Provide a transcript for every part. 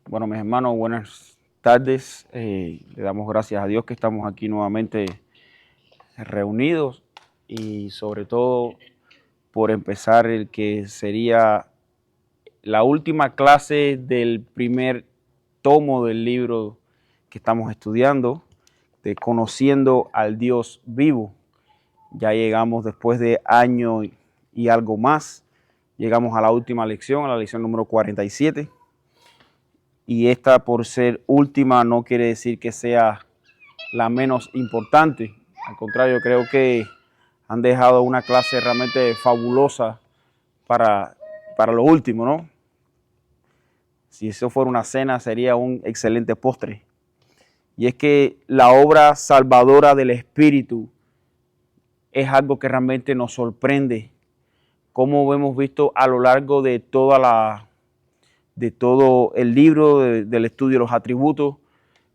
Bueno, mis hermanos, buenas tardes. Le damos gracias a Dios que estamos aquí nuevamente reunidos y sobre todo por empezar el que sería la última clase del primer tomo del libro que estamos estudiando, de Conociendo al Dios Vivo. Ya llegamos después de año y algo más, llegamos a la última lección, a la lección número 47. Y esta, por ser última, no quiere decir que sea la menos importante. Al contrario, creo que han dejado una clase realmente fabulosa para lo último, ¿no? Si eso fuera una cena, sería un excelente postre. Y es que la obra salvadora del Espíritu es algo que realmente nos sorprende, como hemos visto a lo largo de de todo el libro, del estudio de los atributos,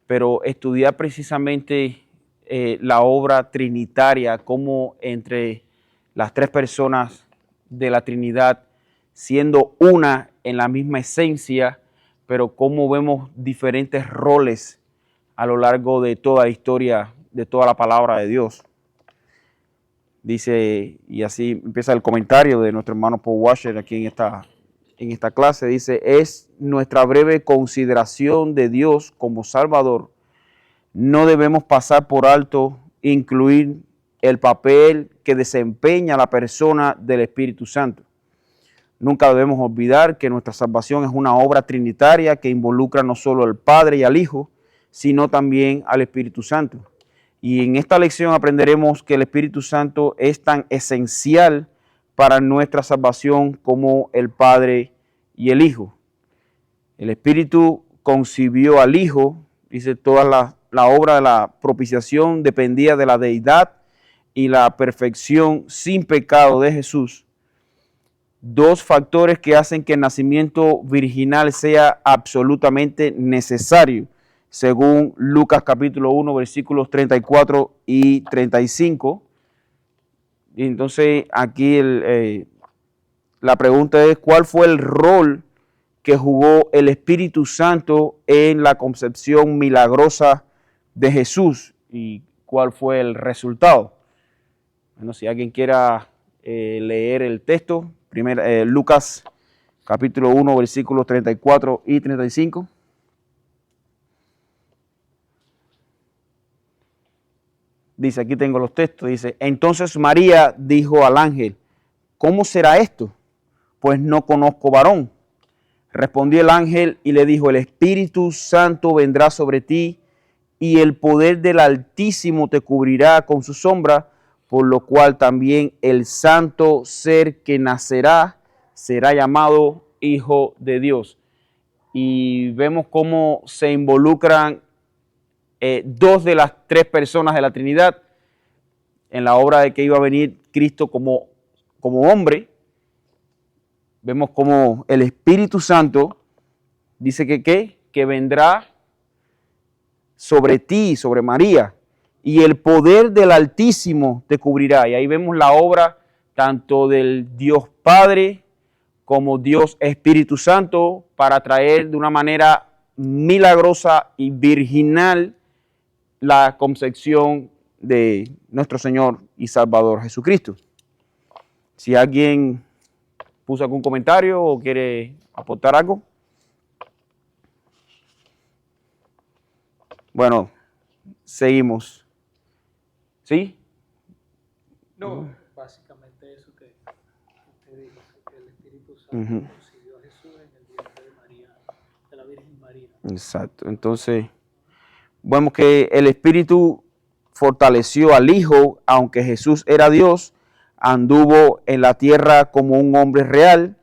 pero estudiar precisamente la obra trinitaria, como entre las tres personas de la Trinidad, siendo una en la misma esencia, pero cómo vemos diferentes roles a lo largo de toda la historia, de toda la palabra de Dios. Dice, y así empieza el comentario de nuestro hermano Paul Washer aquí en esta clase, dice, es nuestra breve consideración de Dios como Salvador. No debemos pasar por alto incluir el papel que desempeña la persona del Espíritu Santo. Nunca debemos olvidar que nuestra salvación es una obra trinitaria que involucra no solo al Padre y al Hijo, sino también al Espíritu Santo. Y en esta lección aprenderemos que el Espíritu Santo es tan esencial para nuestra salvación como el Padre y el Hijo. El Espíritu concibió al Hijo, dice, toda la obra de la propiciación dependía de la deidad y la perfección sin pecado de Jesús. Dos factores que hacen que el nacimiento virginal sea absolutamente necesario, según Lucas capítulo 1, versículos 34 y 35. Y entonces aquí la pregunta es, ¿cuál fue el rol que jugó el Espíritu Santo en la concepción milagrosa de Jesús? ¿Y cuál fue el resultado? Bueno, si alguien quiera leer el texto, Lucas capítulo 1, versículos 34 y 35. Dice, aquí tengo los textos, dice, entonces María dijo al ángel, ¿cómo será esto? Pues no conozco varón. Respondió el ángel y le dijo, el Espíritu Santo vendrá sobre ti y el poder del Altísimo te cubrirá con su sombra, por lo cual también el santo ser que nacerá será llamado Hijo de Dios. Y vemos cómo se involucran dos de las tres personas de la Trinidad en la obra de que iba a venir Cristo como hombre. Vemos cómo el Espíritu Santo dice que vendrá sobre ti, sobre María, y el poder del Altísimo te cubrirá. Y ahí vemos la obra tanto del Dios Padre como Dios Espíritu Santo para traer de una manera milagrosa y virginal la concepción de nuestro Señor y Salvador Jesucristo. Si alguien puso algún comentario o quiere aportar algo. Bueno, seguimos. ¿Sí? No, básicamente eso que usted dijo, que el Espíritu Santo concibió a Jesús en el vientre de María, de la Virgen María. Exacto. Entonces, vemos que el Espíritu fortaleció al Hijo, aunque Jesús era Dios, anduvo en la tierra como un hombre real,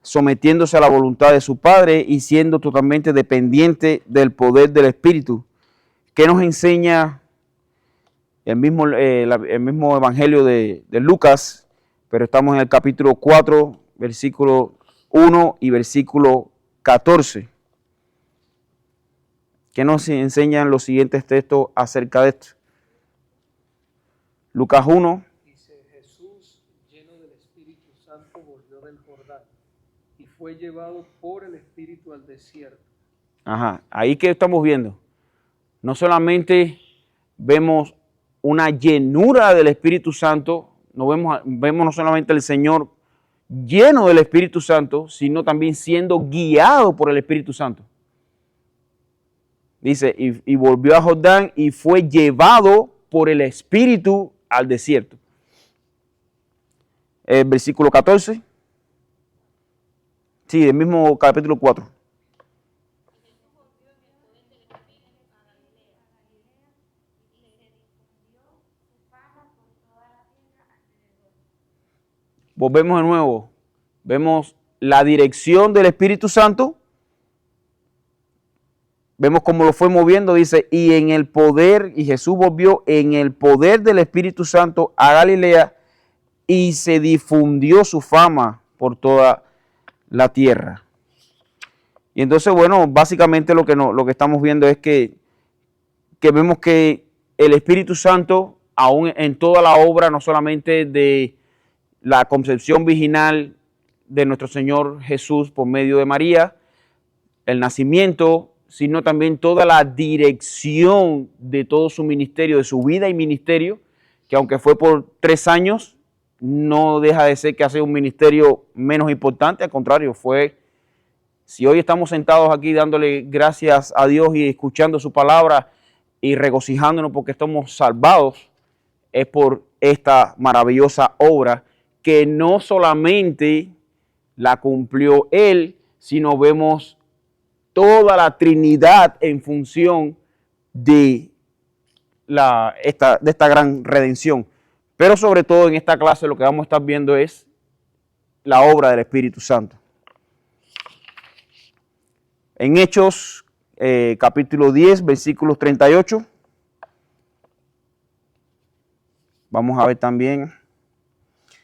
sometiéndose a la voluntad de su Padre y siendo totalmente dependiente del poder del Espíritu. ¿Qué nos enseña el mismo Evangelio de Lucas? Pero estamos en el capítulo 4, versículo 1 y versículo 14. ¿Qué nos enseñan los siguientes textos acerca de esto? Lucas 1. Dice, Jesús, lleno del Espíritu Santo, volvió del Jordán y fue llevado por el Espíritu al desierto Ajá, ahí que estamos viendo. No solamente vemos una llenura del Espíritu Santo, vemos no solamente el Señor lleno del Espíritu Santo, sino también siendo guiado por el Espíritu Santo. Dice, y volvió a Jordán y fue llevado por el Espíritu al desierto. Versículo 14. Sí, del mismo capítulo 4. Volvemos de nuevo. Vemos la dirección del Espíritu Santo. Vemos cómo lo fue moviendo, dice, y en el poder, y Jesús volvió en el poder del Espíritu Santo a Galilea y se difundió su fama por toda la tierra. Y entonces, bueno, básicamente lo que estamos viendo es que vemos que el Espíritu Santo, aún en toda la obra, no solamente de la concepción virginal de nuestro Señor Jesús por medio de María, el nacimiento, sino también toda la dirección de todo su ministerio, de su vida y ministerio, que aunque fue por 3 años, no deja de ser que hace un ministerio menos importante, al contrario, si hoy estamos sentados aquí dándole gracias a Dios y escuchando su palabra y regocijándonos porque estamos salvados, es por esta maravillosa obra que no solamente la cumplió Él, sino vemos toda la Trinidad en función de esta gran redención. Pero sobre todo en esta clase lo que vamos a estar viendo es la obra del Espíritu Santo. En Hechos, capítulo 10, versículos 38. Vamos a ver también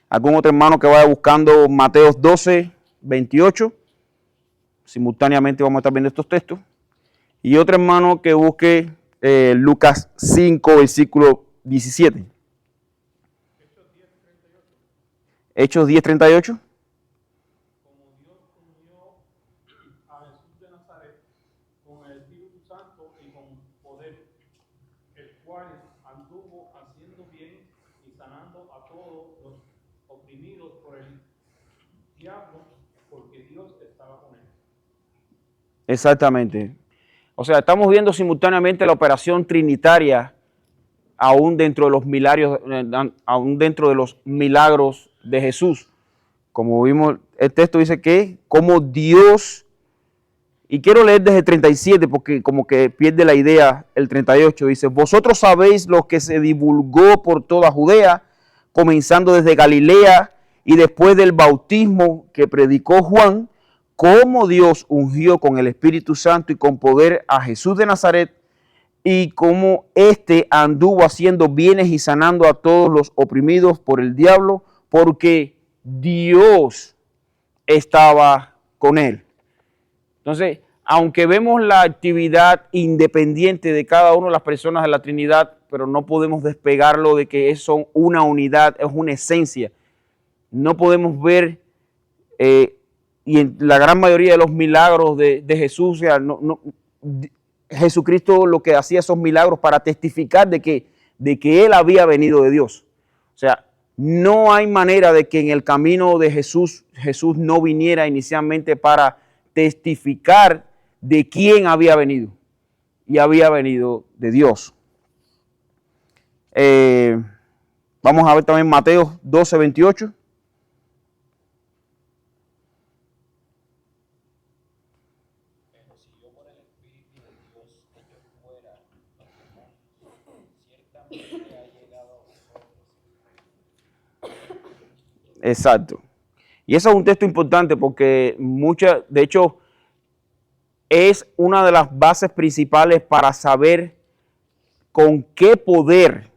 algún otro hermano que vaya buscando Mateos 12, 28. Simultáneamente vamos a estar viendo estos textos. Y otro hermano que busque Lucas 5, versículo 17. Hechos 10, 38. Como Dios unió a Jesús de Nazaret con el Espíritu Santo y con poder, el cual anduvo haciendo bien y sanando a todos los oprimidos por el diablo, porque Dios estaba con él. Exactamente. O sea, estamos viendo simultáneamente la operación trinitaria aún dentro de los milagros de Jesús. Como vimos, el texto dice que como Dios, y quiero leer desde el 37 porque como que pierde la idea el 38, dice, vosotros sabéis lo que se divulgó por toda Judea, comenzando desde Galilea y después del bautismo que predicó Juan, cómo Dios ungió con el Espíritu Santo y con poder a Jesús de Nazaret, y cómo éste anduvo haciendo bienes y sanando a todos los oprimidos por el diablo, porque Dios estaba con él. Entonces, aunque vemos la actividad independiente de cada una de las personas de la Trinidad, pero no podemos despegarlo de que son una unidad, es una esencia. No podemos ver, y en la gran mayoría de los milagros de Jesús, o sea, Jesucristo lo que hacía esos milagros para testificar de que Él había venido de Dios. O sea, no hay manera de que en el camino de Jesús no viniera inicialmente para testificar de quién había venido. Y había venido de Dios. Vamos a ver también Mateo 12, 28. Exacto. Y eso es un texto importante porque de hecho, es una de las bases principales para saber con qué poder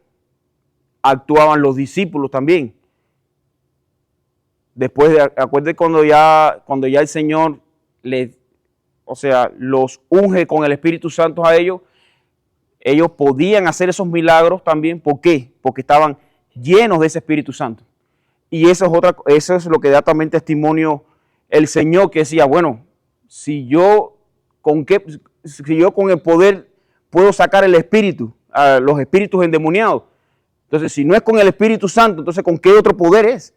actuaban los discípulos también. Después, acuérdense cuando ya el Señor los unge con el Espíritu Santo a ellos podían hacer esos milagros también. ¿Por qué? Porque estaban llenos de ese Espíritu Santo. Y eso es lo que da también testimonio el Señor, que decía, bueno, si yo con el poder puedo sacar el espíritu, a los espíritus endemoniados. Entonces, si no es con el Espíritu Santo, entonces ¿con qué otro poder es?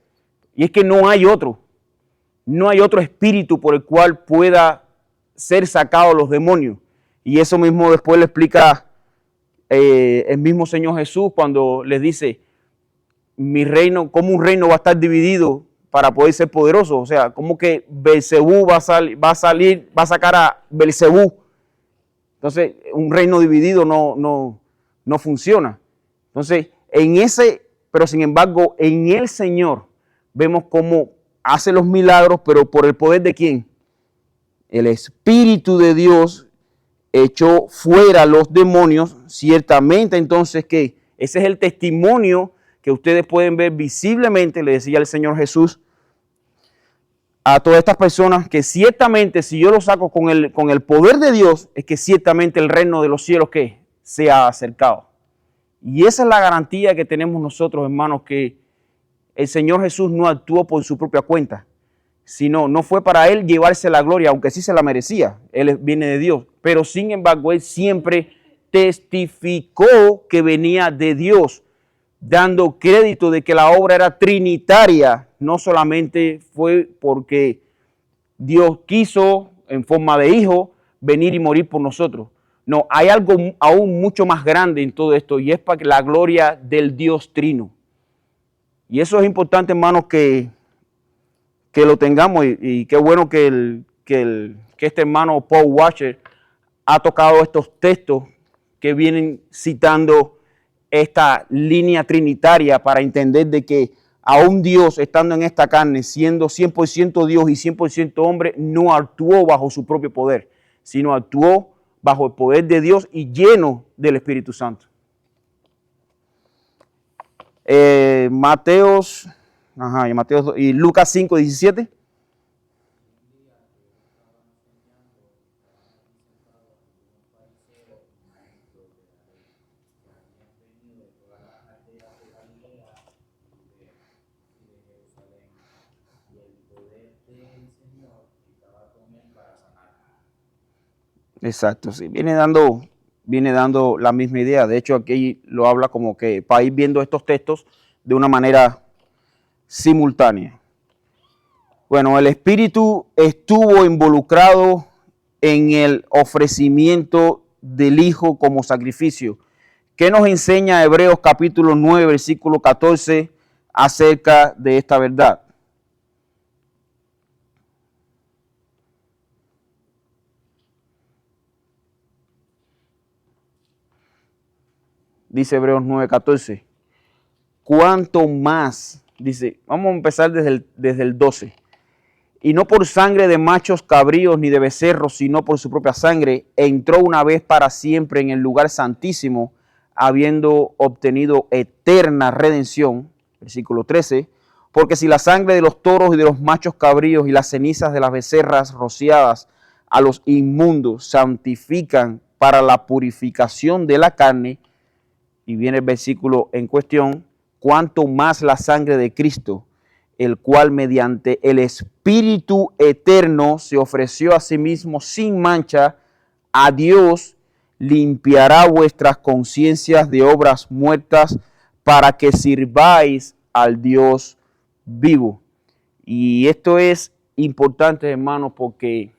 Y es que no hay otro. No hay otro espíritu por el cual pueda ser sacado los demonios. Y eso mismo después le explica el mismo Señor Jesús cuando les dice, mi reino, ¿cómo un reino va a estar dividido para poder ser poderoso? O sea, ¿cómo que Belcebú va a sacar a Belcebú? Entonces, un reino dividido no funciona. Entonces, pero sin embargo, en el Señor vemos cómo hace los milagros, pero por el poder de ¿quién? El Espíritu de Dios echó fuera los demonios, ciertamente. Entonces, ¿qué? Ese es el testimonio que ustedes pueden ver visiblemente, le decía el Señor Jesús a todas estas personas, que ciertamente si yo lo saco con el poder de Dios, es que ciertamente el reino de los cielos que se ha acercado. Y esa es la garantía que tenemos nosotros, hermanos, que el Señor Jesús no actuó por su propia cuenta, sino no fue para Él llevarse la gloria, aunque sí se la merecía. Él viene de Dios, pero sin embargo Él siempre testificó que venía de Dios, dando crédito de que la obra era trinitaria. No solamente fue porque Dios quiso en forma de hijo venir y morir por nosotros. No, hay algo aún mucho más grande en todo esto, y es para la gloria del Dios Trino. Y eso es importante, hermanos, que lo tengamos, y qué bueno que este hermano Paul Washer ha tocado estos textos que vienen citando esta línea trinitaria para entender de que aún Dios, estando en esta carne, siendo 100% Dios y 100% hombre, no actuó bajo su propio poder, sino actuó bajo el poder de Dios y lleno del Espíritu Santo. Mateos y Lucas 5:17. Exacto, sí, viene dando la misma idea. De hecho, aquí lo habla como que para ir viendo estos textos de una manera simultánea. Bueno, el Espíritu estuvo involucrado en el ofrecimiento del Hijo como sacrificio. ¿Qué nos enseña Hebreos capítulo 9, versículo 14 acerca de esta verdad? Dice Hebreos 9:14. ¿Cuánto más? Dice, vamos a empezar desde el 12. Y no por sangre de machos cabríos ni de becerros, sino por su propia sangre, entró una vez para siempre en el lugar santísimo, habiendo obtenido eterna redención. Versículo 13. Porque si la sangre de los toros y de los machos cabríos y las cenizas de las becerras rociadas a los inmundos santifican para la purificación de la carne, y viene el versículo en cuestión, cuánto más la sangre de Cristo, el cual mediante el Espíritu eterno se ofreció a sí mismo sin mancha a Dios, limpiará vuestras conciencias de obras muertas para que sirváis al Dios vivo. Y esto es importante, hermanos, porque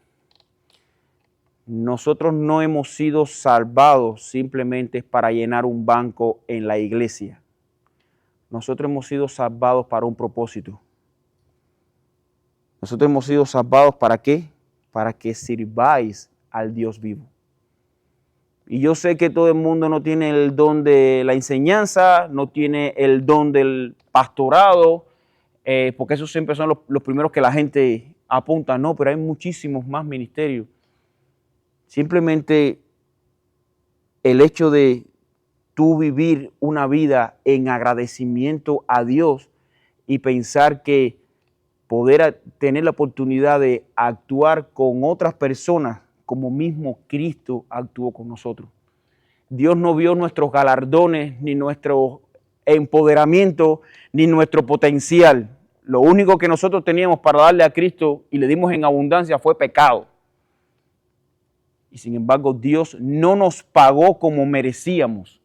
nosotros no hemos sido salvados simplemente para llenar un banco en la iglesia. Nosotros hemos sido salvados para un propósito. Nosotros hemos sido salvados ¿para qué? Para que sirváis al Dios vivo. Y yo sé que todo el mundo no tiene el don de la enseñanza, no tiene el don del pastorado, porque esos siempre son los primeros que la gente apunta. No, pero hay muchísimos más ministerios. Simplemente el hecho de tú vivir una vida en agradecimiento a Dios y pensar que poder tener la oportunidad de actuar con otras personas como mismo Cristo actuó con nosotros. Dios no vio nuestros galardones, ni nuestro empoderamiento, ni nuestro potencial. Lo único que nosotros teníamos para darle a Cristo y le dimos en abundancia fue pecado. Y sin embargo, Dios no nos pagó como merecíamos.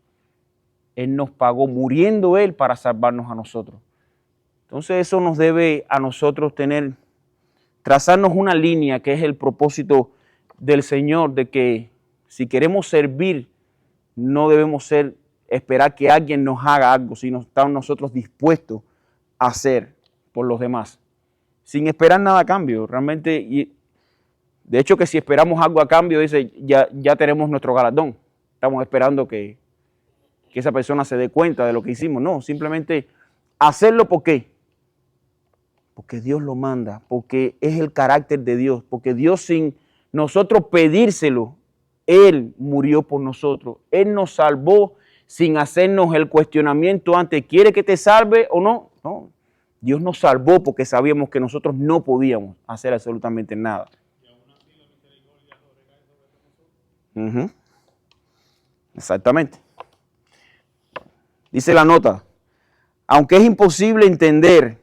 Él nos pagó muriendo Él para salvarnos a nosotros. Entonces eso nos debe a nosotros trazarnos una línea que es el propósito del Señor, de que si queremos servir, no debemos esperar que alguien nos haga algo, sino estar nosotros dispuestos a hacer por los demás, sin esperar nada a cambio. Realmente, y de hecho que si esperamos algo a cambio, dice, ya tenemos nuestro galardón. Estamos esperando que esa persona se dé cuenta de lo que hicimos. No, simplemente hacerlo. ¿Por qué? Porque Dios lo manda, porque es el carácter de Dios, porque Dios, sin nosotros pedírselo, Él murió por nosotros. Él nos salvó sin hacernos el cuestionamiento antes, ¿quiere que te salve o no? No, Dios nos salvó porque sabíamos que nosotros no podíamos hacer absolutamente nada. Exactamente. Dice la nota, aunque es imposible entender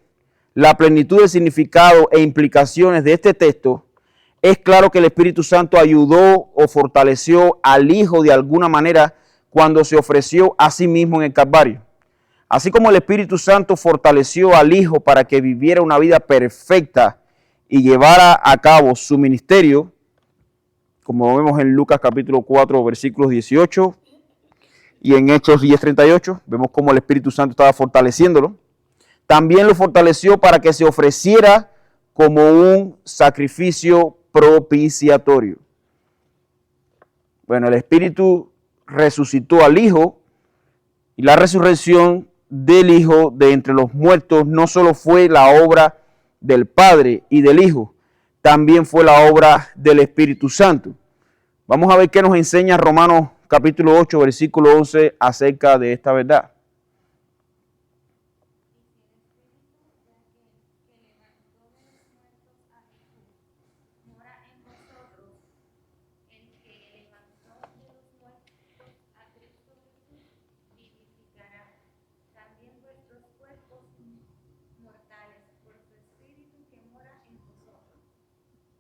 la plenitud de significado e implicaciones de este texto, es claro que el Espíritu Santo ayudó o fortaleció al Hijo de alguna manera cuando se ofreció a sí mismo en el Calvario. Así como el Espíritu Santo fortaleció al Hijo para que viviera una vida perfecta y llevara a cabo su ministerio, como vemos en Lucas capítulo 4, versículos 18 y en Hechos 10:38, vemos cómo el Espíritu Santo estaba fortaleciéndolo. También lo fortaleció para que se ofreciera como un sacrificio propiciatorio. Bueno, el Espíritu resucitó al Hijo y la resurrección del Hijo de entre los muertos no solo fue la obra del Padre y del Hijo, también fue la obra del Espíritu Santo. Vamos a ver qué nos enseña Romanos capítulo 8, versículo 11 acerca de esta verdad.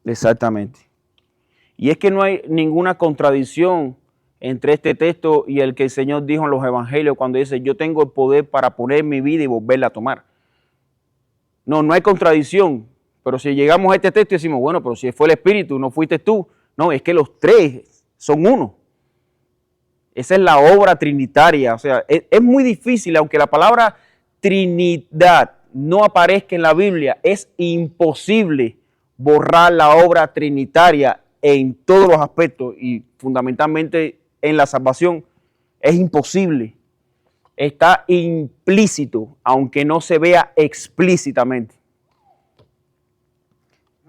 Exactamente. Y es que no hay ninguna contradicción entre este texto y el que el Señor dijo en los evangelios cuando dice, yo tengo el poder para poner mi vida y volverla a tomar. No hay contradicción. Pero si llegamos a este texto y decimos, bueno, pero si fue el Espíritu, no fuiste tú. No, es que los tres son uno. Esa es la obra trinitaria. O sea, es muy difícil, aunque la palabra Trinidad no aparezca en la Biblia, es imposible borrar la obra trinitaria en todos los aspectos y fundamentalmente en la salvación. Es imposible. Está implícito, aunque no se vea explícitamente.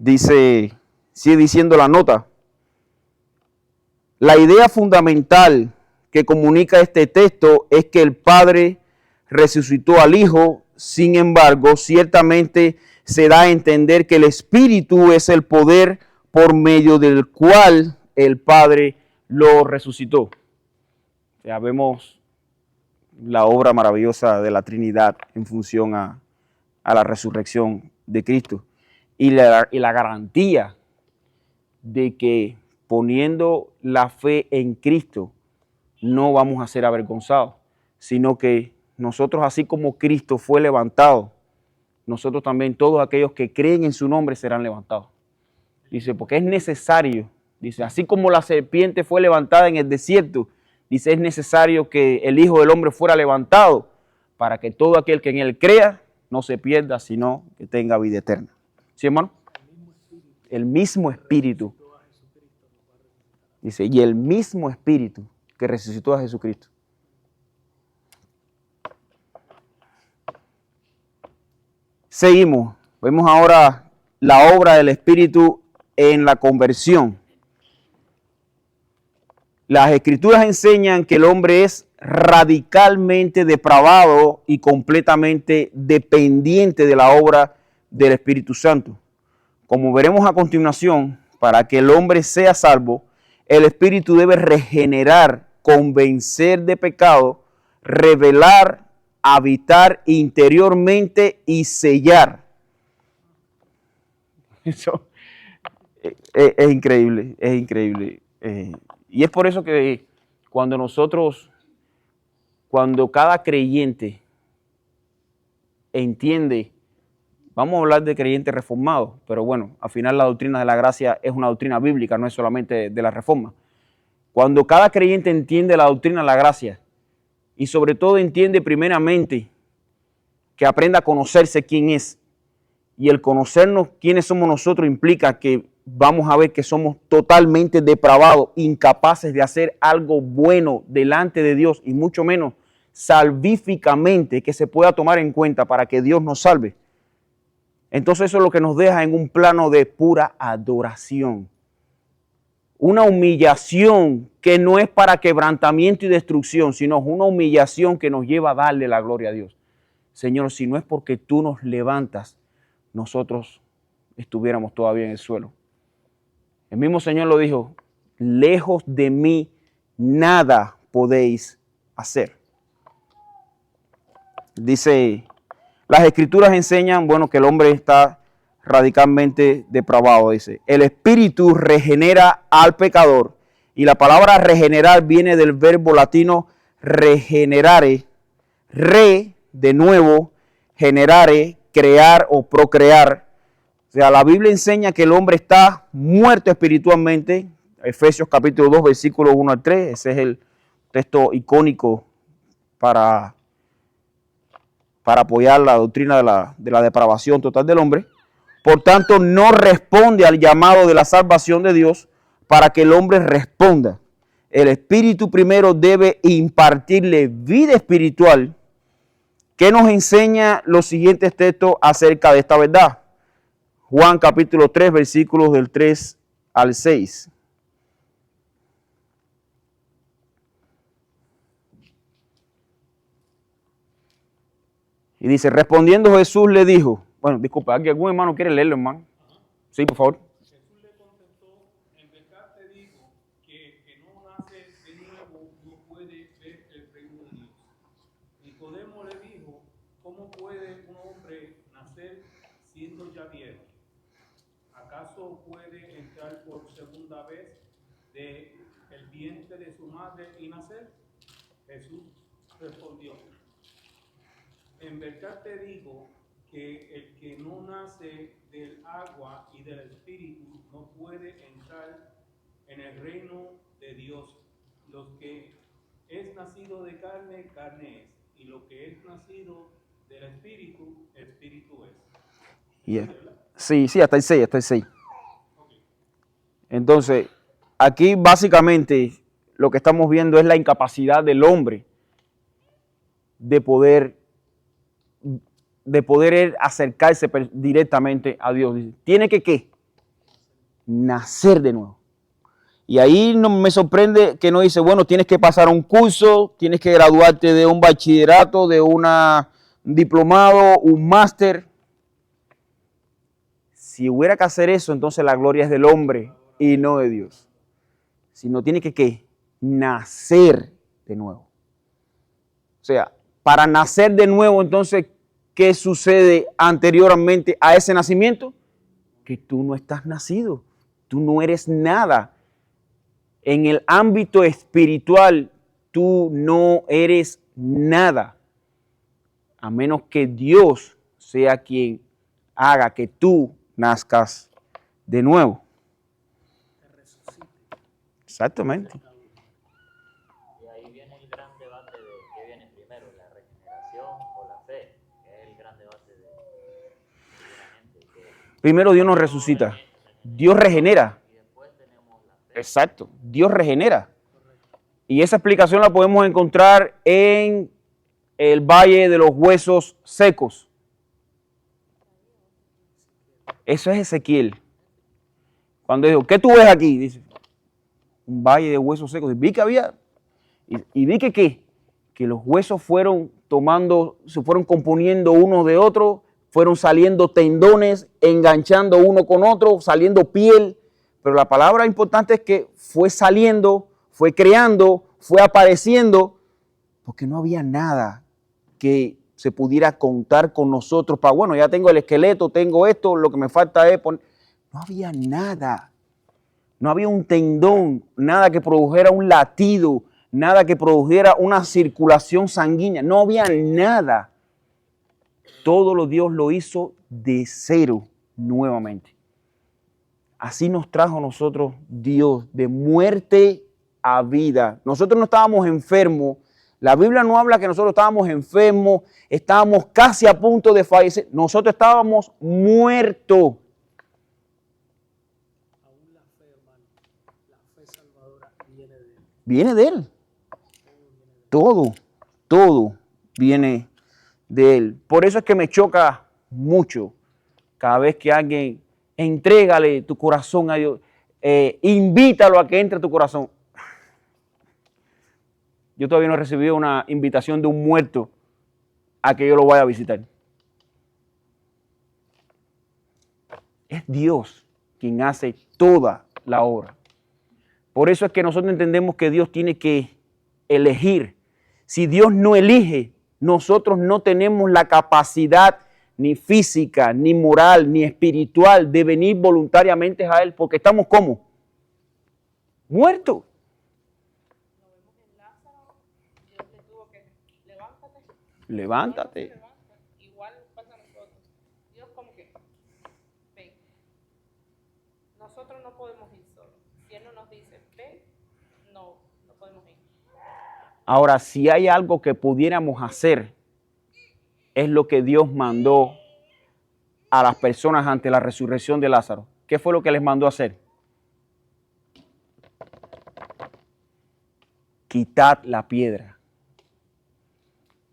Sigue diciendo la nota. La idea fundamental que comunica este texto es que el Padre resucitó al Hijo. Sin embargo, ciertamente se da a entender que el Espíritu es el poder por medio del cual el Padre lo resucitó. Ya vemos la obra maravillosa de la Trinidad en función a la resurrección de Cristo. Y la garantía de que poniendo la fe en Cristo no vamos a ser avergonzados, sino que nosotros, así como Cristo fue levantado, nosotros también, todos aquellos que creen en su nombre serán levantados. Dice, porque es necesario, dice, así como la serpiente fue levantada en el desierto, dice, es necesario que el Hijo del Hombre fuera levantado para que todo aquel que en él crea no se pierda, sino que tenga vida eterna. ¿Sí, hermano? El mismo Espíritu. Dice, y el mismo Espíritu que resucitó a Jesucristo. Seguimos. Vemos ahora la obra del Espíritu en la conversión. Las Escrituras enseñan que el hombre es radicalmente depravado y completamente dependiente de la obra del Espíritu Santo. Como veremos a continuación, para que el hombre sea salvo, el Espíritu debe regenerar, convencer de pecado, revelar, habitar interiormente y sellar. Eso es increíble, es increíble. Y es por eso que cuando cada creyente entiende, vamos a hablar de creyentes reformados, pero bueno, al final la doctrina de la gracia es una doctrina bíblica, no es solamente de la reforma. Cuando cada creyente entiende la doctrina de la gracia y sobre todo entiende primeramente que aprenda a conocerse quién es, y el conocernos quiénes somos nosotros implica que vamos a ver que somos totalmente depravados, incapaces de hacer algo bueno delante de Dios y mucho menos salvíficamente que se pueda tomar en cuenta para que Dios nos salve. Entonces eso es lo que nos deja en un plano de pura adoración. Una humillación que no es para quebrantamiento y destrucción, sino una humillación que nos lleva a darle la gloria a Dios. Señor, si no es porque tú nos levantas, nosotros estuviéramos todavía en el suelo. El mismo Señor lo dijo, lejos de mí nada podéis hacer. Dice, las Escrituras enseñan, bueno, que el hombre está radicalmente depravado, dice. El Espíritu regenera al pecador y la palabra regenerar viene del verbo latino regenerare, de nuevo, generare, crear o procrear. O sea, la Biblia enseña que el hombre está muerto espiritualmente. Efesios capítulo 2, versículos 1 al 3. Ese es el texto icónico para apoyar la doctrina de la depravación total del hombre. Por tanto, no responde al llamado de la salvación de Dios para que el hombre responda. El Espíritu primero debe impartirle vida espiritual. ¿Qué nos enseña los siguientes textos acerca de esta verdad? Juan capítulo 3, versículos del 3 al 6. Y dice, respondiendo Jesús le dijo, bueno, disculpa, ¿algún hermano quiere leerlo, hermano? Sí, por favor. Jesús le contestó, en verdad te digo que el que no nace de nuevo no puede ver el reino de Dios. Nicodemo le dijo, ¿cómo puede un hombre nacer siendo ya viejo? ¿Acaso puede entrar por segunda vez de el vientre de su madre y nacer? Jesús respondió, en verdad te digo que el que no nace del agua y del espíritu no puede entrar en el reino de Dios. Lo que es nacido de carne, carne es, y lo que es nacido del espíritu, espíritu es. Yeah. Sí, hasta el 6, Okay. Entonces, aquí básicamente lo que estamos viendo es la incapacidad del hombre de poder acercarse directamente a Dios. Tiene que ¿qué? Nacer de nuevo. Y ahí no me sorprende que no dice, bueno, tienes que pasar un curso, tienes que graduarte de un bachillerato, de un diplomado, un máster. Si hubiera que hacer eso, entonces la gloria es del hombre y no de Dios. Sino tiene que ¿qué? Nacer de nuevo. O sea, para nacer de nuevo, entonces, ¿qué sucede anteriormente a ese nacimiento? Que tú no estás nacido, tú no eres nada. En el ámbito espiritual, tú no eres nada. A menos que Dios sea quien haga que tú nazcas de nuevo. Exactamente. Y ahí viene el gran debate de qué viene primero, la regeneración o la fe, que es el gran debate de la gente. Primero Dios nos resucita, Dios regenera. Y después tenemos la fe. Exacto, Dios regenera. Y esa explicación la podemos encontrar en el Valle de los Huesos Secos. Eso es Ezequiel. Cuando dijo, ¿qué tú ves aquí? Dice, un valle de huesos secos. Vi que había, y vi que ¿qué? Que los huesos fueron se fueron componiendo uno de otro, fueron saliendo tendones, enganchando uno con otro, saliendo piel. Pero la palabra importante es que fue saliendo, fue creando, fue apareciendo, porque no había nada que se pudiera contar con nosotros para, bueno, ya tengo el esqueleto, tengo esto, lo que me falta es poner. No había nada. No había un tendón, nada que produjera un latido, nada que produjera una circulación sanguínea. No había nada. Todo lo Dios lo hizo de cero nuevamente. Así nos trajo a nosotros Dios, de muerte a vida. Nosotros no estábamos enfermos. La Biblia no habla que nosotros estábamos enfermos, estábamos casi a punto de fallecer. Nosotros estábamos muertos. Aún la fe, hermano, la fe salvadora viene de Él. Viene de Él. Todo viene de Él. Por eso es que me choca mucho cada vez que alguien, entrégale tu corazón a Dios, invítalo a que entre a tu corazón. Yo todavía no he recibido una invitación de un muerto a que yo lo vaya a visitar. Es Dios quien hace toda la obra. Por eso es que nosotros entendemos que Dios tiene que elegir. Si Dios no elige, nosotros no tenemos la capacidad ni física, ni moral, ni espiritual de venir voluntariamente a Él, porque estamos ¿cómo? Muertos. Lo vemos en Lázaro, Dios le tuvo que, levántate. Levántate. No se levanta. Igual pasa a nosotros. Dios como que, ven. Nosotros no podemos ir solos. Si Él no nos dice, ven, no podemos ir. Ahora, si hay algo que pudiéramos hacer, es lo que Dios mandó a las personas ante la resurrección de Lázaro. ¿Qué fue lo que les mandó a hacer? Quitad la piedra.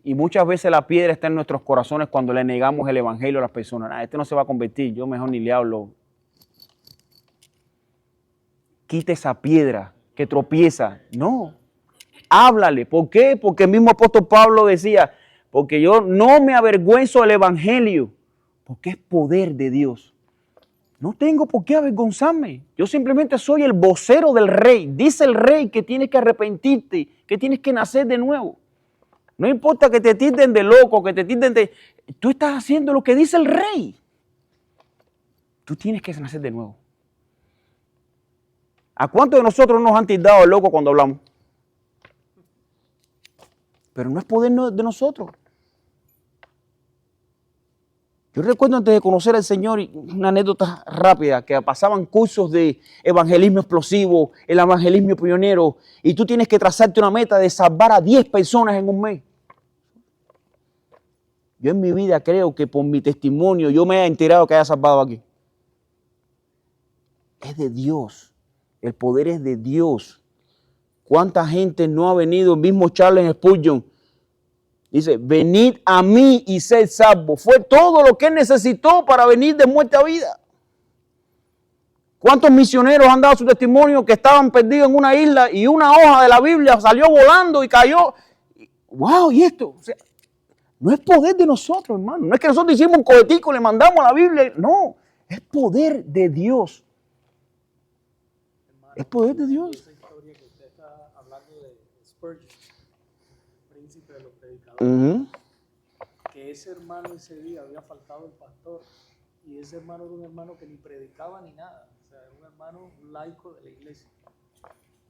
Y muchas veces la piedra está en nuestros corazones cuando le negamos el evangelio a las personas. Este no se va a convertir, yo mejor ni le hablo. Quite esa piedra que tropieza. No, háblale. ¿Por qué? Porque el mismo apóstol Pablo decía, porque yo no me avergüenzo del evangelio, porque es poder de Dios. No tengo por qué avergonzarme. Yo simplemente soy el vocero del rey. Dice el rey que tienes que arrepentirte, que tienes que nacer de nuevo. No importa que te tilden de loco, que te tilden de... Tú estás haciendo lo que dice el rey. Tú tienes que nacer de nuevo. ¿A cuántos de nosotros nos han tildado de loco cuando hablamos? Pero no es poder de nosotros. Yo recuerdo antes de conocer al Señor, una anécdota rápida, que pasaban cursos de evangelismo explosivo, el evangelismo pionero, y tú tienes que trazarte una meta de salvar a 10 personas en un mes. Yo en mi vida creo que por mi testimonio yo me he enterado que haya salvado aquí. Es de Dios. El poder es de Dios. ¿Cuánta gente no ha venido? El mismo Charles Spurgeon dice, venid a mí y sed salvos. Fue todo lo que él necesitó para venir de muerte a vida. ¿Cuántos misioneros han dado su testimonio que estaban perdidos en una isla y una hoja de la Biblia salió volando y cayó? ¡Wow! ¿Y esto? O sea, no es poder de nosotros, hermano. No es que nosotros hicimos un cohetico, le mandamos la Biblia. No, es poder de Dios. Hermano, Es poder de Dios. esa historia que usted está hablando de Spurgeon, príncipe de los predicadores, que ese hermano ese día había faltado el pastor y ese hermano era un hermano que ni predicaba ni nada, o sea, era un hermano laico de la iglesia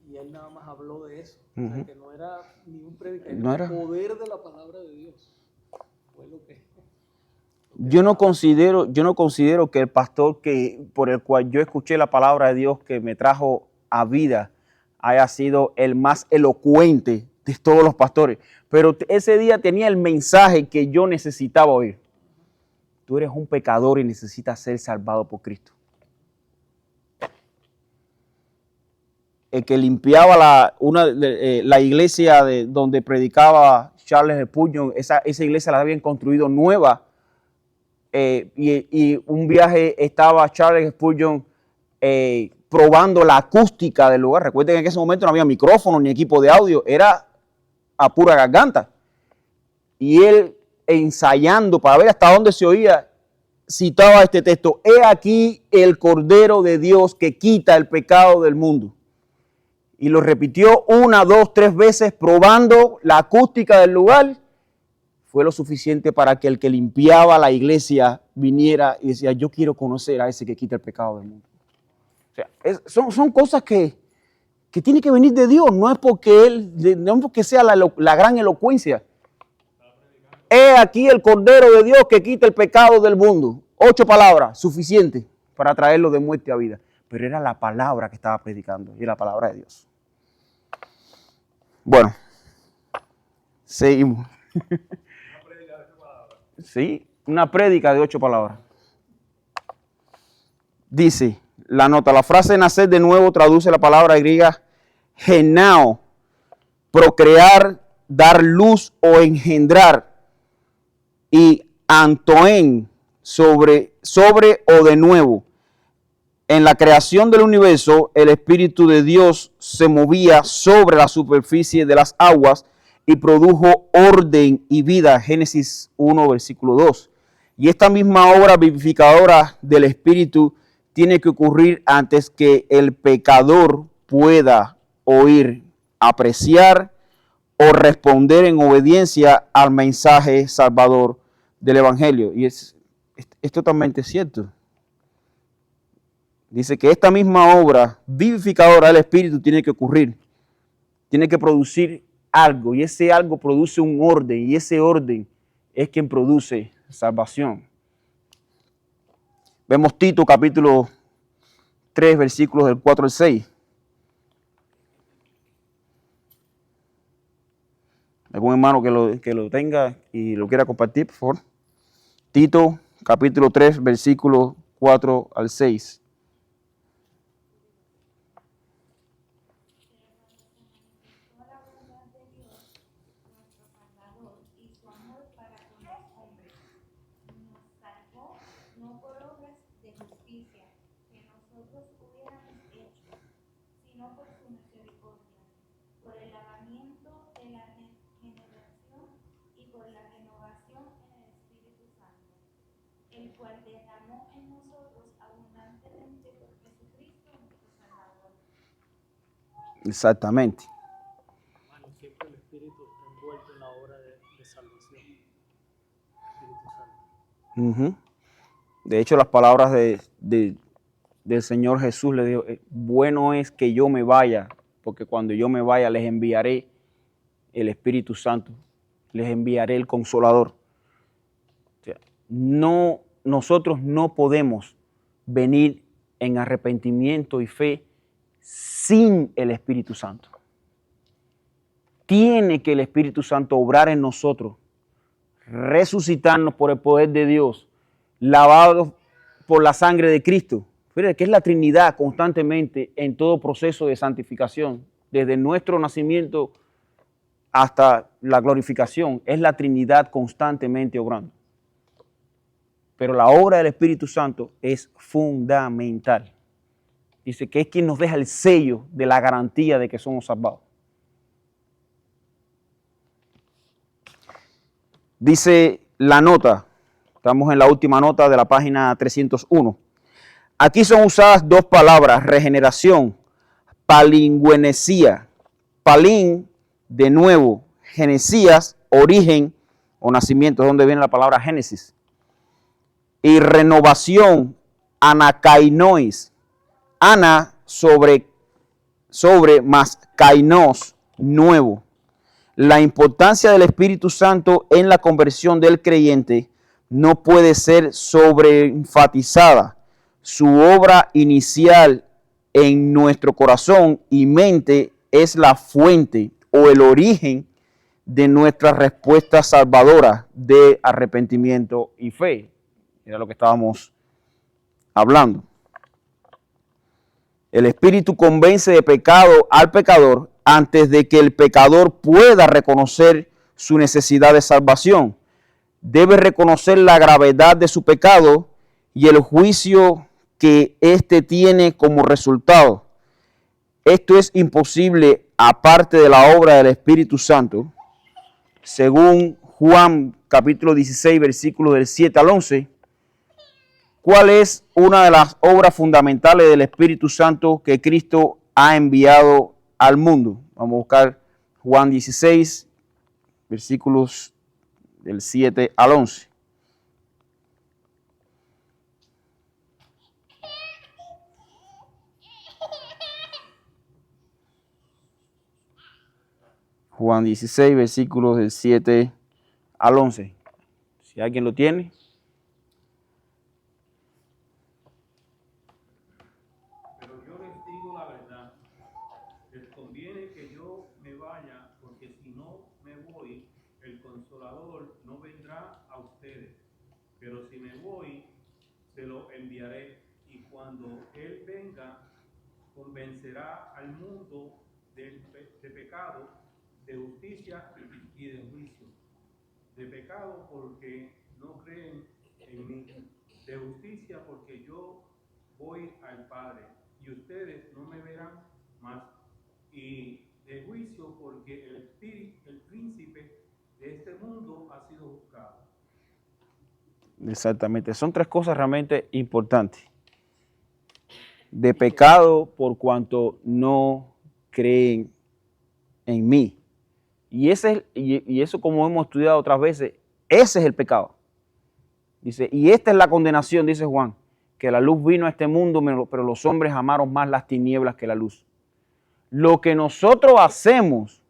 y él nada más habló de eso, o sea, que no era ni un predicador, No era. el poder de la palabra de Dios fue lo que... Yo no considero que el pastor por el cual yo escuché la palabra de Dios que me trajo a vida haya sido el más elocuente de todos los pastores. Pero ese día tenía el mensaje que yo necesitaba oír. Tú eres un pecador y necesitas ser salvado por Cristo. El que limpiaba la iglesia donde predicaba Charles Spurgeon, esa iglesia la habían construido nueva. Y un viaje estaba Charles Spurgeon probando la acústica del lugar. Recuerden que en ese momento no había micrófono ni equipo de audio, era a pura garganta. Y él ensayando para ver hasta dónde se oía, citaba este texto: he aquí el Cordero de Dios que quita el pecado del mundo. Y lo repitió 1, 2, 3 veces probando la acústica del lugar. Fue lo suficiente para que el que limpiaba la iglesia viniera y decía, yo quiero conocer a ese que quita el pecado del mundo. O sea, son cosas que tienen que venir de Dios, no es porque sea la gran elocuencia. He aquí el Cordero de Dios que quita el pecado del mundo. 8 palabras, suficiente para traerlo de muerte a vida. Pero era la palabra que estaba predicando y la palabra de Dios. Bueno, seguimos. Sí, una prédica de 8 palabras. Dice la nota, la frase nacer de nuevo traduce la palabra griega genao, procrear, dar luz o engendrar, y antoen, sobre o de nuevo. En la creación del universo, el Espíritu de Dios se movía sobre la superficie de las aguas y produjo orden y vida. Génesis 1, versículo 2. Y esta misma obra vivificadora del Espíritu tiene que ocurrir antes que el pecador pueda oír, apreciar o responder en obediencia al mensaje salvador del Evangelio. Y es totalmente cierto. Dice que esta misma obra vivificadora del Espíritu tiene que ocurrir, tiene que producir algo, y ese algo produce un orden, y ese orden es quien produce salvación. Vemos Tito capítulo 3, versículos del 4 al 6. ¿Algún hermano que lo tenga y lo quiera compartir, por favor? Tito capítulo 3, versículos 4 al 6. El cual derramó en nosotros abundantemente por Jesucristo nuestro Salvador. Exactamente. Hermano, siempre el Espíritu está envuelto en la obra de salvación. Espíritu Santo. Uh-huh. De hecho, las palabras del Señor Jesús le dijo, bueno es que yo me vaya, porque cuando yo me vaya les enviaré el Espíritu Santo, les enviaré el Consolador. O sea, nosotros no podemos venir en arrepentimiento y fe sin el Espíritu Santo. Tiene que el Espíritu Santo obrar en nosotros, resucitarnos por el poder de Dios, lavados por la sangre de Cristo. Fíjate que es la Trinidad constantemente en todo proceso de santificación, desde nuestro nacimiento hasta la glorificación. Es la Trinidad constantemente obrando. Pero la obra del Espíritu Santo es fundamental. Dice que es quien nos deja el sello de la garantía de que somos salvados. Dice la nota, estamos en la última nota de la página 301. Aquí son usadas 2 palabras, regeneración, palingüenesía. Palín, de nuevo, genesías, origen o nacimiento, es donde viene la palabra Génesis. Y renovación, anakainois. Ana sobre más kainos, nuevo. La importancia del Espíritu Santo en la conversión del creyente no puede ser sobreenfatizada. Su obra inicial en nuestro corazón y mente es la fuente o el origen de nuestra respuesta salvadora de arrepentimiento y fe. Era lo que estábamos hablando. El Espíritu convence de pecado al pecador antes de que el pecador pueda reconocer su necesidad de salvación. Debe reconocer la gravedad de su pecado y el juicio que éste tiene como resultado. Esto es imposible aparte de la obra del Espíritu Santo. Según Juan capítulo 16, versículos del 7 al 11, ¿cuál es una de las obras fundamentales del Espíritu Santo que Cristo ha enviado al mundo? Vamos a buscar Juan 16, versículos del 7 al 11. Juan 16, versículos del 7 al 11. Si alguien lo tiene. Pero yo les digo la verdad, les conviene que yo me vaya, porque si no me voy, el Consolador no vendrá a ustedes. Pero si me voy, se lo enviaré, y cuando Él venga, convencerá al mundo de pecado, de justicia y de juicio. De pecado porque no creen en mí, de justicia porque yo voy al Padre y ustedes no me verán más, y de juicio porque el príncipe de este mundo ha sido juzgado. Exactamente. Son tres cosas realmente importantes. De pecado por cuanto no creen en mí. Y eso, como hemos estudiado otras veces, ese es el pecado. Dice, y esta es la condenación, dice Juan, que la luz vino a este mundo, pero los hombres amaron más las tinieblas que la luz. Lo que nosotros hacemos,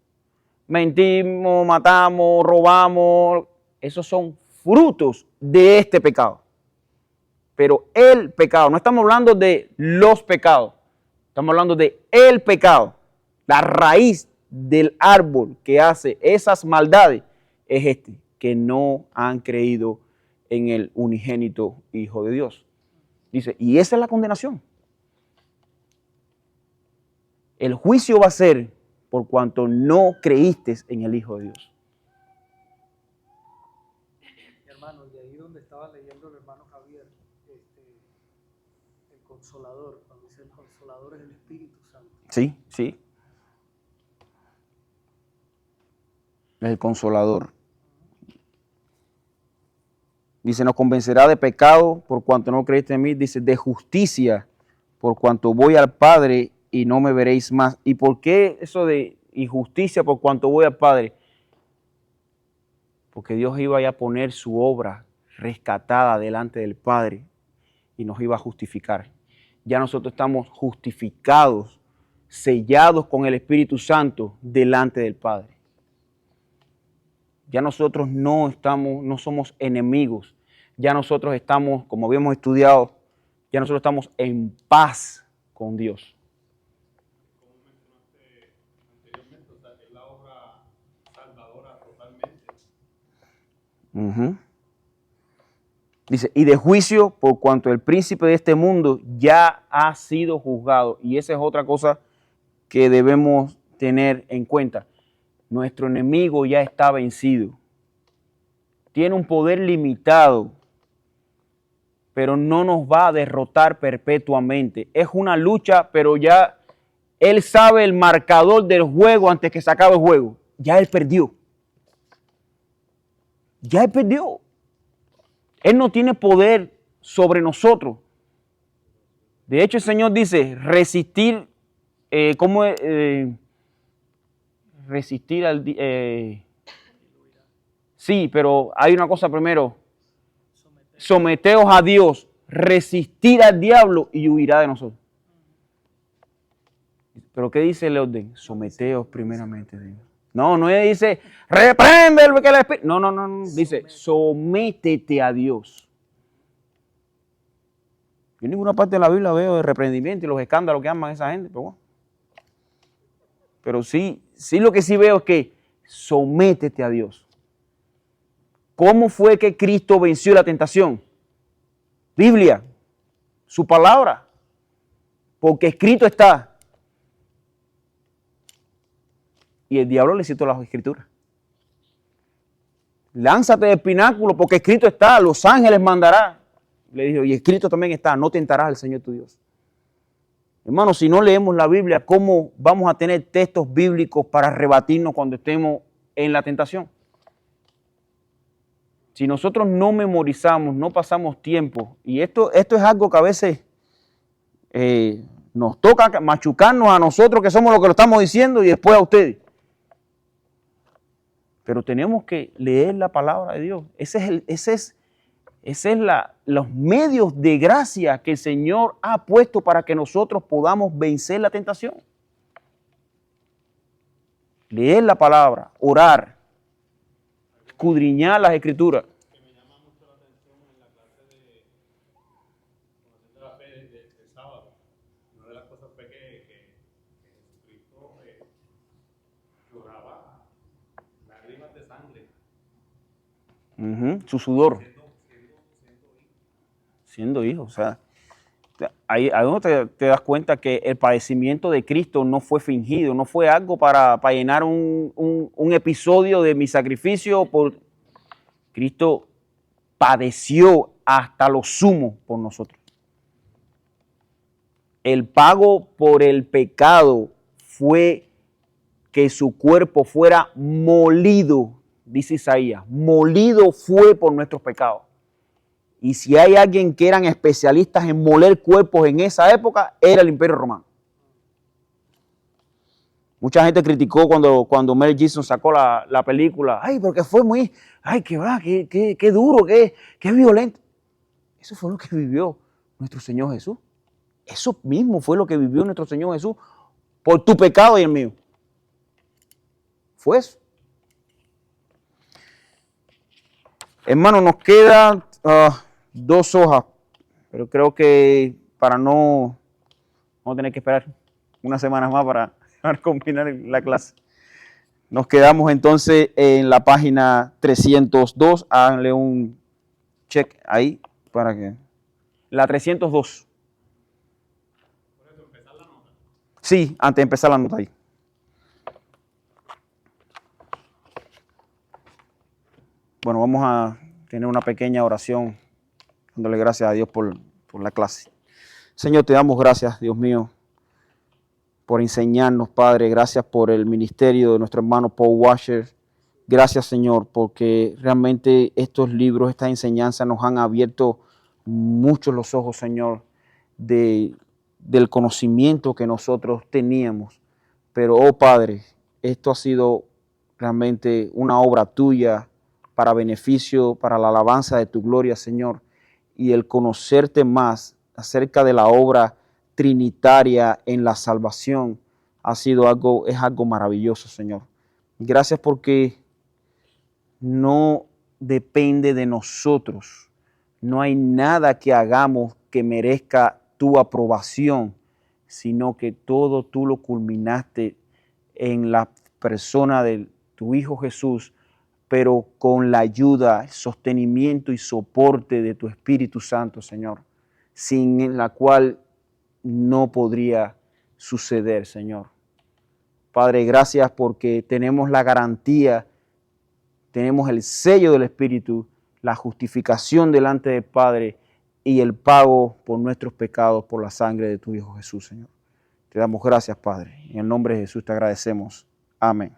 mentimos, matamos, robamos, esos son frutos de este pecado. Pero el pecado, no estamos hablando de los pecados, estamos hablando de el pecado, la raíz del árbol que hace esas maldades es este, que no han creído en el unigénito Hijo de Dios. Dice, y esa es la condenación. El juicio va a ser por cuanto no creíste en el Hijo de Dios. Hermano, y ahí donde estaba leyendo el hermano Javier, el Consolador, cuando dice el Consolador es el Espíritu Santo. Sí, sí. El Consolador. Dice, nos convencerá de pecado por cuanto no creíste en mí. Dice, de justicia por cuanto voy al Padre y no me veréis más. ¿Y por qué eso de injusticia por cuanto voy al Padre? Porque Dios iba a poner su obra rescatada delante del Padre y nos iba a justificar. Ya nosotros estamos justificados, sellados con el Espíritu Santo delante del Padre. Ya nosotros no somos enemigos. Ya nosotros estamos, como habíamos estudiado, ya nosotros estamos en paz con Dios. Como mencionaste anteriormente, o sea, que es la obra salvadora totalmente. Dice, y de juicio por cuanto el príncipe de este mundo ya ha sido juzgado. Y esa es otra cosa que debemos tener en cuenta. Nuestro enemigo ya está vencido. Tiene un poder limitado, pero no nos va a derrotar perpetuamente. Es una lucha, pero ya él sabe el marcador del juego antes que se acabe el juego. Ya él perdió. Ya él perdió. Él no tiene poder sobre nosotros. De hecho, el Señor dice, resistir, resistir al... sí, pero hay una cosa primero. Someteos a Dios, resistir al diablo y huirá de nosotros. ¿Pero qué dice el orden? Someteos primeramente a Dios. No dice, reprende el que el Espíritu. No. Dice, sométete a Dios. Yo en ninguna parte de la Biblia veo el reprendimiento y los escándalos que aman esa gente. Pero sí lo que sí veo es que sométete a Dios. ¿Cómo fue que Cristo venció la tentación? Biblia, su palabra. Porque escrito está. Y el diablo le citó las escrituras. Lánzate del pináculo porque escrito está, los ángeles mandará. Le dijo, y escrito también está, no tentarás al Señor tu Dios. Hermanos, si no leemos la Biblia, ¿cómo vamos a tener textos bíblicos para rebatirnos cuando estemos en la tentación? Si nosotros no memorizamos, no pasamos tiempo, y esto es algo que a veces nos toca machucarnos a nosotros que somos los que lo estamos diciendo y después a ustedes. Pero tenemos que leer la palabra de Dios. Ese es los medios de gracia que el Señor ha puesto para que nosotros podamos vencer la tentación. leer la palabra, orar, escudriñar las escrituras. Que me llama mucho la atención en la clase de Conociendo la Fe de sábado. Una de las cosas fue que Jesucristo lloraba lágrimas de sangre. Su sudor. Siendo hijo, o sea, ahí donde te das cuenta que el padecimiento de Cristo no fue fingido, no fue algo para llenar un episodio de mi sacrificio. Cristo padeció hasta lo sumo por nosotros. El pago por el pecado fue que su cuerpo fuera molido, dice Isaías, molido fue por nuestros pecados. Y si hay alguien que eran especialistas en moler cuerpos en esa época, era el Imperio Romano. Mucha gente criticó cuando Mel Gibson sacó la película. Ay, porque fue muy, ay, qué duro, qué violento. Eso fue lo que vivió nuestro Señor Jesús. Eso mismo fue lo que vivió nuestro Señor Jesús por tu pecado y el mío. Fue eso. Hermano, nos quedan 2 hojas, pero creo que para no tener que esperar unas semanas más para combinar la clase. Nos quedamos entonces en la página 302. Háganle un check ahí para que... La 302. Por eso, empezar la nota. Sí, antes de empezar la nota ahí. Bueno, vamos a tener una pequeña oración, dándole gracias a Dios por la clase. Señor, te damos gracias, Dios mío, por enseñarnos, Padre. Gracias por el ministerio de nuestro hermano Paul Washer. Gracias, Señor, porque realmente estos libros, estas enseñanzas nos han abierto mucho los ojos, Señor, del conocimiento que nosotros teníamos. Pero, oh Padre, esto ha sido realmente una obra tuya para beneficio, para la alabanza de tu gloria, Señor. Y el conocerte más acerca de la obra trinitaria en la salvación es algo maravilloso, Señor. Gracias porque no depende de nosotros. No hay nada que hagamos que merezca tu aprobación, sino que todo tú lo culminaste en la persona de tu Hijo Jesús, pero con la ayuda, sostenimiento y soporte de tu Espíritu Santo, Señor, sin la cual no podría suceder, Señor. Padre, gracias porque tenemos la garantía, tenemos el sello del Espíritu, la justificación delante del Padre y el pago por nuestros pecados por la sangre de tu Hijo Jesús, Señor. Te damos gracias, Padre. En el nombre de Jesús te agradecemos. Amén.